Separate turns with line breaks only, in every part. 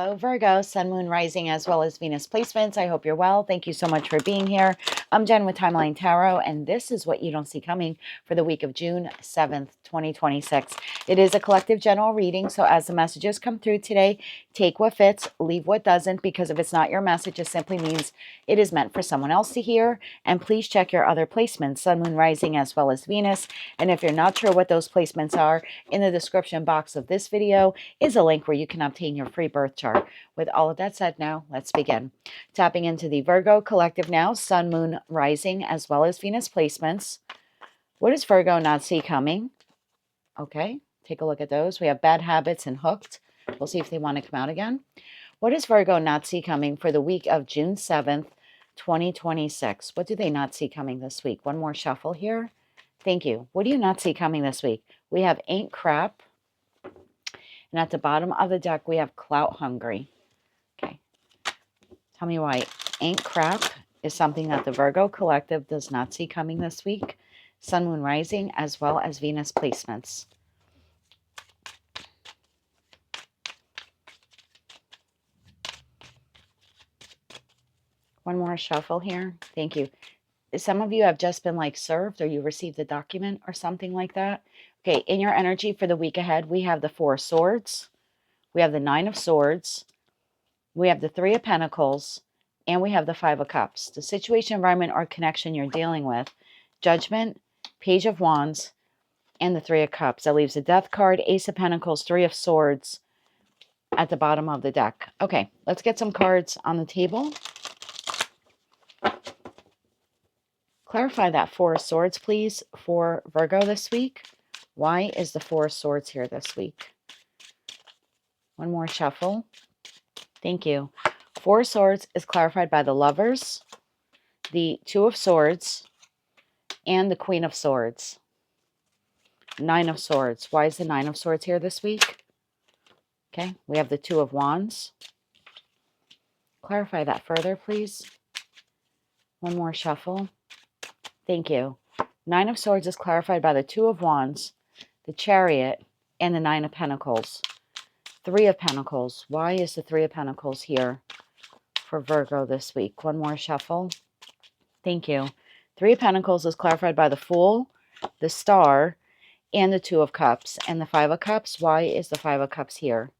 Hello, Virgo, Sun, Moon, Rising, as well as Venus placements. I hope you're well. Thank you so much for being here. I'm Jen with Timeline Tarot, and this is what you don't see coming for the week of June 7th, 2026. It is a collective general reading, so as the messages come through today, take what fits, leave what doesn't, because if it's not your message, it simply means it is meant for someone else to hear. And please check your other placements, Sun, Moon, Rising, as well as Venus. And if you're not sure what those placements are, in the description box of this video is a link where you can obtain your free birth chart. With all of that said, now let's begin. Tapping into the Virgo collective now, Sun, Moon, Rising, as well as Venus placements. What does Virgo not see coming? Okay, take a look at those. We have bad habits and hooked. We'll see if they want to come out again. What does Virgo not see coming for the week of June 7th, 2026? What do they not see coming this week? One more shuffle here. Thank you. What do you not see coming this week? We have ain't crap. And at the bottom of the deck, we have clout hungry. Okay. Tell me why ain't crap is something that the Virgo collective does not see coming this week. Sun, Moon, Rising, as well as Venus placements. One more shuffle here. Thank you. Some of you have just been like served, or you received a document or something like that. Okay, in your energy for the week ahead, we have the Four of Swords, we have the Nine of Swords, we have the Three of Pentacles, and we have the Five of Cups. The situation, environment, or connection you're dealing with, Judgment, Page of Wands, and the Three of Cups. That leaves the Death card, Ace of Pentacles, Three of Swords at the bottom of the deck. Okay, let's get some cards on the table. Clarify that Four of Swords, please, for Virgo this week. Why is the Four of Swords here this week? One more shuffle. Thank you. Four of Swords is clarified by the Lovers, the Two of Swords, and the Queen of Swords. Nine of Swords. Why is the Nine of Swords here this week? Okay, we have the Two of Wands. Clarify that further, please. One more shuffle. Thank you. Nine of Swords is clarified by the Two of Wands, the Chariot, and the Nine of Pentacles. Three of Pentacles. Why is the Three of Pentacles here for Virgo this week? One more shuffle. Thank you. Three of Pentacles is clarified by the Fool, the Star, and the Two of Cups. And the Five of Cups. Why is the Five of Cups here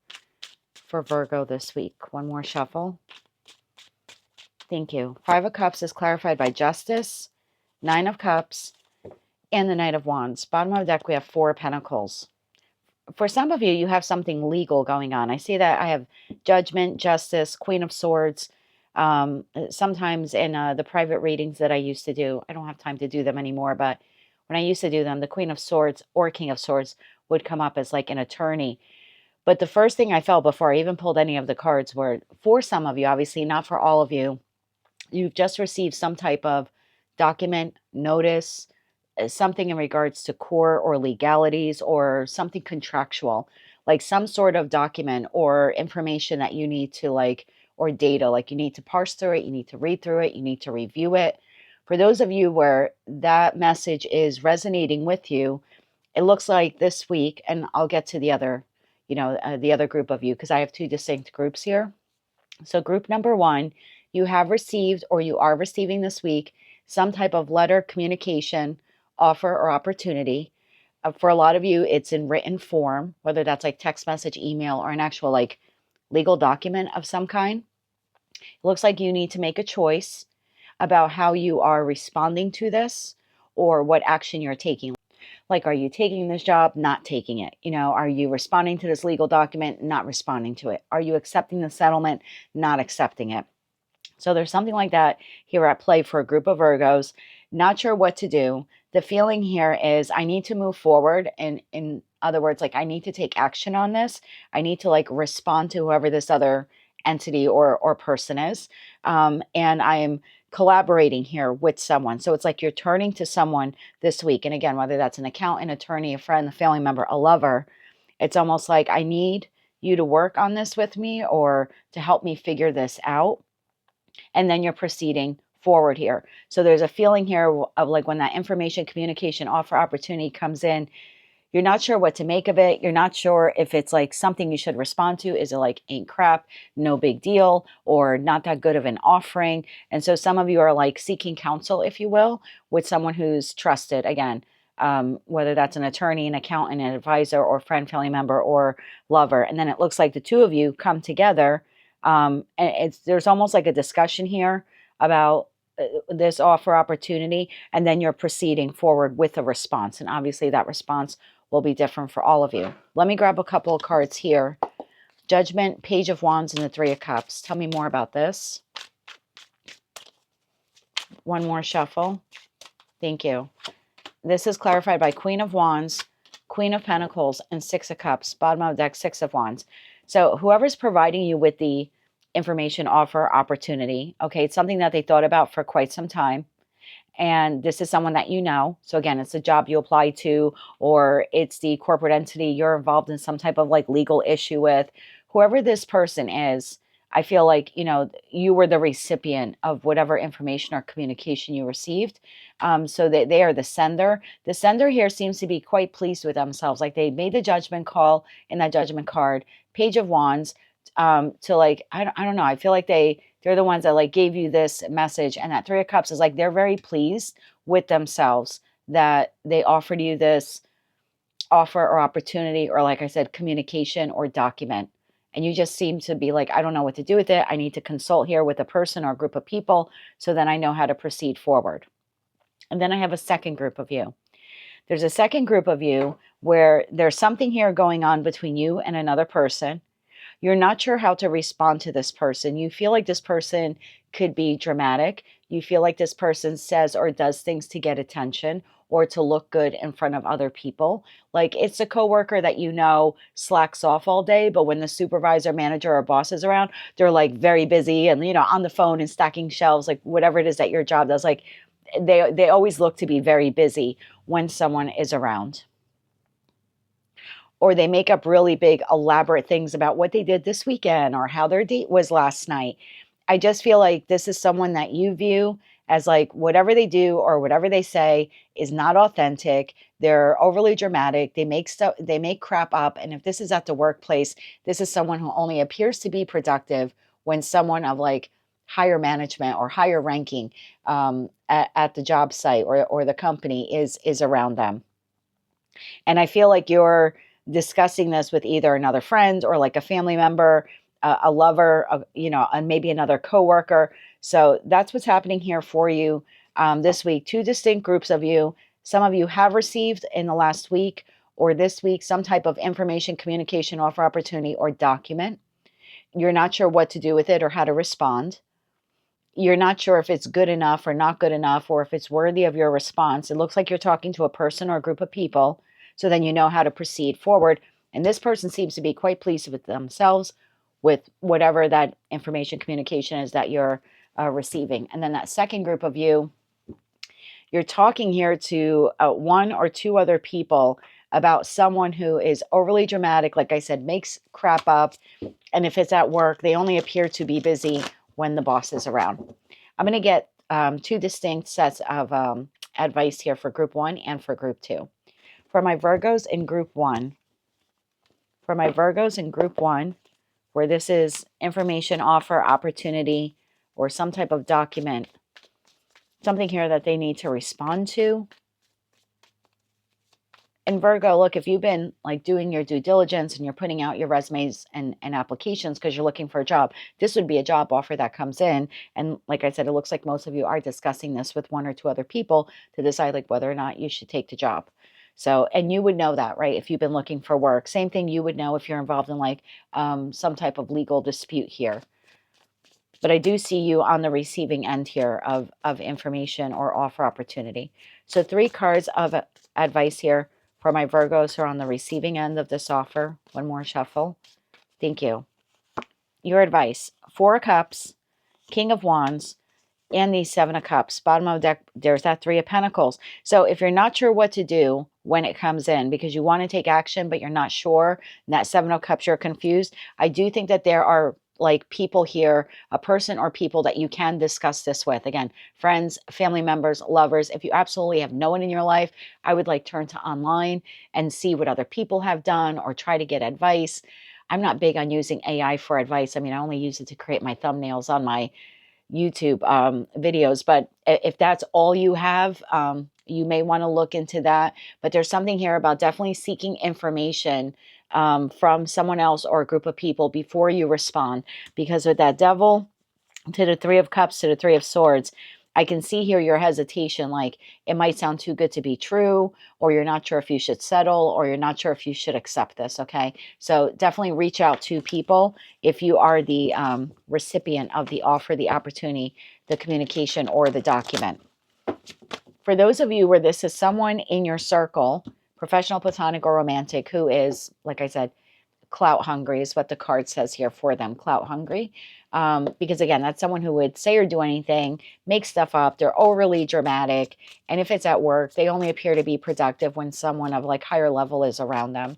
for Virgo this week? One more shuffle. Thank you. Five of Cups is clarified by Justice, Nine of Cups, and the Knight of Wands. Bottom of the deck, we have Four of Pentacles. For some of you, you have something legal going on. I see that I have Judgment, Justice, Queen of Swords. Sometimes in the private readings that I used to do, I don't have time to do them anymore, but when I used to do them, the Queen of Swords or King of Swords would come up as like an attorney. But the first thing I felt before I even pulled any of the cards were, for some of you, obviously not for all of you, you've just received some type of document, notice, something in regards to court or legalities or something contractual, like some sort of document or information that you need to like, or data, like you need to parse through it, you need to read through it, you need to review it. For those of you where that message is resonating with you, it looks like this week, and I'll get to the other, the other group of you, because I have two distinct groups here. So group number one, you have received or you are receiving this week some type of letter, communication, offer, or opportunity. For a lot of you, it's in written form, whether that's like text message, email, or an actual like legal document of some kind. It looks like you need to make a choice about how you are responding to this or what action you're taking. Like, are you taking this job, not taking it? Are you responding to this legal document, not responding to it? Are you accepting the settlement, not accepting it? So there's something like that here at play for a group of Virgos. Not sure what to do. The feeling here is I need to move forward. And in other words, like I need to take action on this. I need to like respond to whoever this other entity or person is. And I am collaborating here with someone. So it's like you're turning to someone this week. And again, whether that's an accountant, attorney, a friend, a family member, a lover, it's almost like I need you to work on this with me or to help me figure this out. And then you're proceeding forward here. So there's a feeling here of like when that information, communication, offer, opportunity comes in, You're not sure what to make of it. You're not sure if it's like something you should respond to. Is it like, ain't crap, no big deal, or not that good of an offering? And so some of you are like seeking counsel, if you will, with someone who's trusted. Again, whether that's an attorney, an accountant, an advisor, or friend, family member, or lover. And then it looks like the two of you come together. And there's almost like a discussion here about this offer opportunity, and then you're proceeding forward with a response. And obviously that response will be different for all of you. Let me grab a couple of cards here. Judgment, Page of Wands, and the Three of Cups. Tell me more about this. One more shuffle. Thank you. This is clarified by Queen of Wands, Queen of Pentacles, and Six of Cups. Bottom of the deck, Six of Wands. So whoever's providing you with the information, offer, opportunity, okay, it's something that they thought about for quite some time. And this is someone that you know. So again, it's a job you apply to, or it's the corporate entity you're involved in some type of like legal issue with. Whoever this person is, I feel like, you know, you were the recipient of whatever information or communication you received. So they are the sender. The sender here seems to be quite pleased with themselves. Like they made the judgment call in that judgment card, Page of Wands, to like, I don't know. I feel like they're the ones that like gave you this message. And that Three of Cups is like, they're very pleased with themselves that they offered you this offer or opportunity, or like I said, communication or document. And you just seem to be like, I don't know what to do with it. I need to consult here with a person or a group of people so then I know how to proceed forward. And then I have a second group of you. There's a second group of you where there's something here going on between you and another person. You're not sure how to respond to this person. You feel like this person could be dramatic. You feel like this person says or does things to get attention or to look good in front of other people. Like it's a coworker that you know slacks off all day, but when the supervisor, manager, or boss is around, they're like very busy and, you know, on the phone and stacking shelves, like whatever it is that your job does. Like they always look to be very busy when someone is around. Or they make up really big, elaborate things about what they did this weekend or how their date was last night. I just feel like this is someone that you view as like whatever they do or whatever they say is not authentic. They're overly dramatic. They make crap up. And if this is at the workplace, this is someone who only appears to be productive when someone of like higher management or higher ranking at the job site or the company is around them. And I feel like you're discussing this with either another friend or like a family member, a lover, you know, and maybe another coworker. So that's what's happening here for you this week. Two distinct groups of you. Some of you have received in the last week or this week some type of information, communication, offer, opportunity, or document. You're not sure what to do with it or how to respond. You're not sure if it's good enough or not good enough, or if it's worthy of your response. It looks like you're talking to a person or a group of people. So then you know how to proceed forward. And this person seems to be quite pleased with themselves with whatever that information communication is that you're receiving. And then that second group of you, you're talking here to one or two other people about someone who is overly dramatic, like I said, makes crap up. And if it's at work, they only appear to be busy when the boss is around. I'm going to get two distinct sets of advice here for group one and for group two. For my Virgos in group one, where this is information, offer, opportunity, or some type of document, something here that they need to respond to. In Virgo, look, if you've been like doing your due diligence and you're putting out your resumes and applications because you're looking for a job, this would be a job offer that comes in. And like I said, it looks like most of you are discussing this with one or two other people to decide like whether or not you should take the job. So, and you would know that, right? If you've been looking for work, same thing you would know if you're involved in like some type of legal dispute here. But I do see you on the receiving end here of information or offer opportunity. So 3 cards of advice here for my Virgos who are on the receiving end of this offer. One more shuffle. Thank you. Your advice: 4 of Cups, King of Wands, and the 7 of Cups. Bottom of the deck, there's that 3 of Pentacles. So if you're not sure what to do when it comes in because you want to take action, but you're not sure, and that 7 of Cups, you're confused, I do think that there are like people here, a person or people that you can discuss this with. Again, friends, family members, lovers. If you absolutely have no one in your life, I would like turn to online and see what other people have done or try to get advice. I'm not big on using AI for advice. I mean, I only use it to create my thumbnails on my YouTube videos. But if that's all you have, you may want to look into that. But there's something here about definitely seeking information from someone else or a group of people before you respond. Because with that devil to the Three of Cups to the Three of Swords, I can see here your hesitation, like it might sound too good to be true, or you're not sure if you should settle, or you're not sure if you should accept this, okay? So definitely reach out to people if you are the recipient of the offer, the opportunity, the communication, or the document. For those of you where this is someone in your circle, professional, platonic, or romantic, who is, like I said, clout hungry is what the card says here for them, clout hungry. Because again, that's someone who would say or do anything, make stuff up. They're overly dramatic. And if it's at work, they only appear to be productive when someone of like higher level is around them.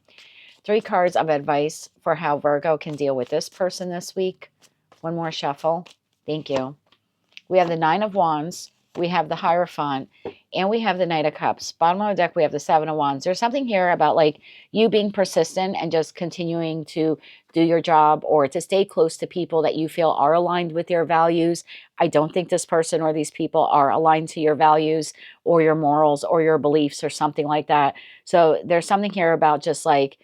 3 cards of advice for how Virgo can deal with this person this week. One more shuffle. Thank you. We have the 9 of Wands. We have the Hierophant, and we have the Knight of Cups. Bottom of the deck, we have the 7 of Wands. There's something here about like you being persistent and just continuing to do your job or to stay close to people that you feel are aligned with your values. I don't think this person or these people are aligned to your values or your morals or your beliefs or something like that. So there's something here about just like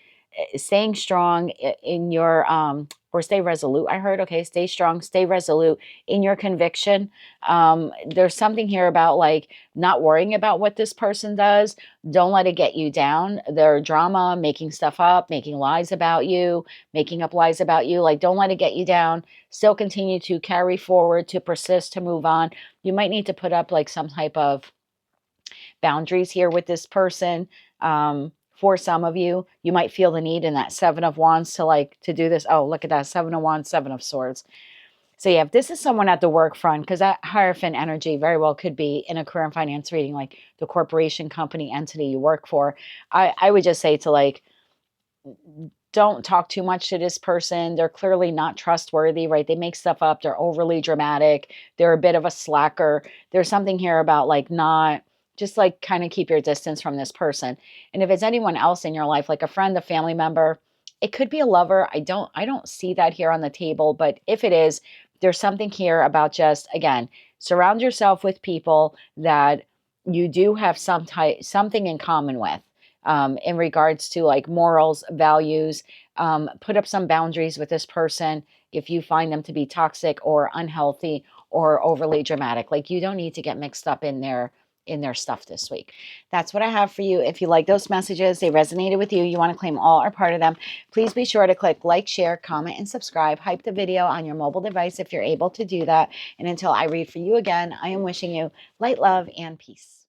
staying strong in your or stay resolute. I heard, okay, stay strong, stay resolute in your conviction. There's something here about like not worrying about what this person does. Don't let it get you down. Their drama, making stuff up, making lies about you, making up lies about you. Like, don't let it get you down. Still continue to carry forward, to persist, to move on. You might need to put up like some type of boundaries here with this person. For some of you, you might feel the need in that 7 of Wands to do this. Oh, look at that, 7 of Wands, 7 of Swords. So yeah, if this is someone at the work front, because that Hierophant energy very well could be in a career and finance reading, like the corporation, company, entity you work for, I would just say to like, don't talk too much to this person. They're clearly not trustworthy, right? They make stuff up. They're overly dramatic. They're a bit of a slacker. There's something here about like not just like kind of keep your distance from this person. And if it's anyone else in your life, like a friend, a family member, it could be a lover. I don't see that here on the table, but if it is, there's something here about just again, surround yourself with people that you do have something in common with in regards to like morals, values. Put up some boundaries with this person if you find them to be toxic or unhealthy or overly dramatic. Like you don't need to get mixed up in their stuff this week. That's what I have for you. If you like those messages, they resonated with you, you want to claim all or part of them, please be sure to click like, share, comment, and subscribe. Hype the video on your mobile device if you're able to do that. And until I read for you again, I am wishing you light, love, and peace.